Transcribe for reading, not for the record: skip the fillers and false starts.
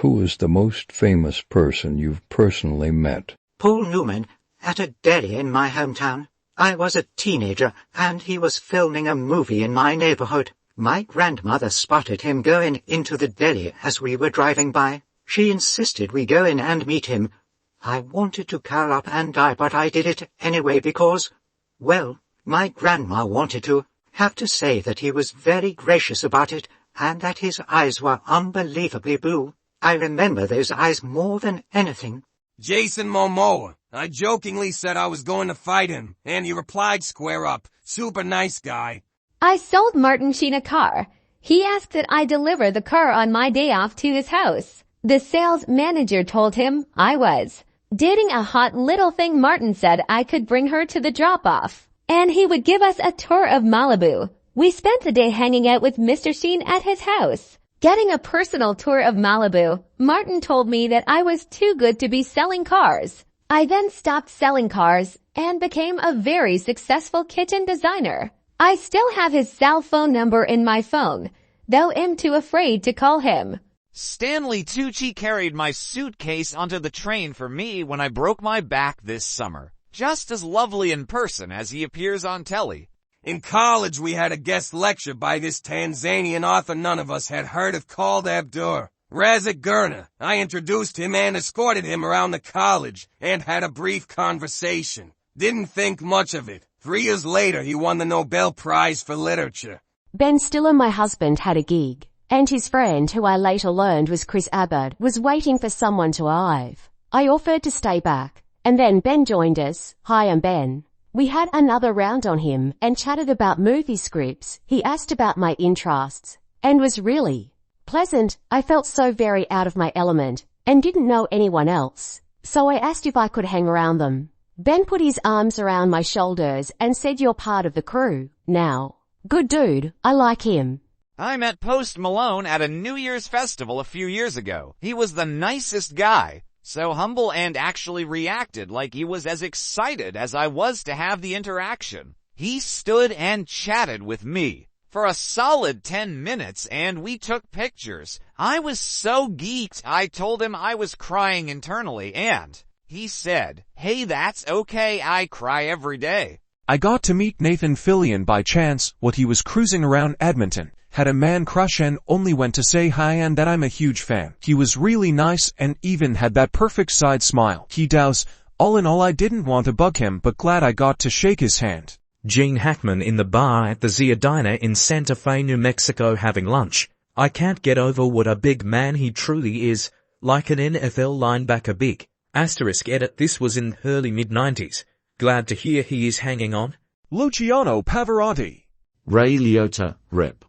Who is the most famous person you've personally met? Paul Newman, at a deli in my hometown. I was a teenager, and he was filming a movie in my neighborhood. My grandmother spotted him going into the deli as we were driving by. She insisted we go in and meet him. I wanted to curl up and die, but I did it anyway because, well, my grandma wanted to. Have to say that he was very gracious about it, and that his eyes were unbelievably blue. I remember those eyes more than anything. Jason Momoa. I jokingly said I was going to fight him, and he replied square up. Super nice guy. I sold Martin Sheen a car. He asked that I deliver the car on my day off to his house. The sales manager told him I was dating a hot little thing. Martin said I could bring her to the drop-off, and he would give us a tour of Malibu. We spent the day hanging out with Mr. Sheen at his house, getting a personal tour of Malibu. Martin told me that I was too good to be selling cars. I then stopped selling cars and became a very successful kitchen designer. I still have his cell phone number in my phone, though I'm too afraid to call him. Stanley Tucci carried my suitcase onto the train for me when I broke my back this summer. Just as lovely in person as he appears on telly. In college we had a guest lecture by this Tanzanian author none of us had heard of called Abdur Razak Gurna. I introduced him and escorted him around the college and had a brief conversation. Didn't think much of it. 3 years later he won the Nobel Prize for Literature. Ben Stiller, my husband, had a gig, and his friend, who I later learned was Chris Abbott, was waiting for someone to arrive. I offered to stay back, and then Ben joined us. Hi, I'm Ben. We had another round on him and chatted about movie scripts. He asked about my interests and was really pleasant. I felt so very out of my element and didn't know anyone else, so I asked if I could hang around them. Ben put his arms around my shoulders and said, "You're part of the crew now." Good dude, I like him. I met Post Malone at a New Year's festival a few years ago. He was the nicest guy, so humble, and actually reacted like he was as excited as I was to have the interaction. He stood and chatted with me for a solid 10 minutes, and we took pictures. I was so geeked I told him I was crying internally, and he said, "Hey, that's okay, I cry every day." I got to meet Nathan Fillion by chance while he was cruising around Edmonton. Had a man crush and only went to say hi and that I'm a huge fan. He was really nice and even had that perfect side smile. He does. All in all, I didn't want to bug him, but glad I got to shake his hand. Gene Hackman in the bar at the Zia Diner in Santa Fe, New Mexico having lunch. I can't get over what a big man he truly is, like an NFL linebacker big. Asterisk edit, this was in early mid-90s. Glad to hear he is hanging on. Luciano Pavarotti. Ray Liotta, Rep.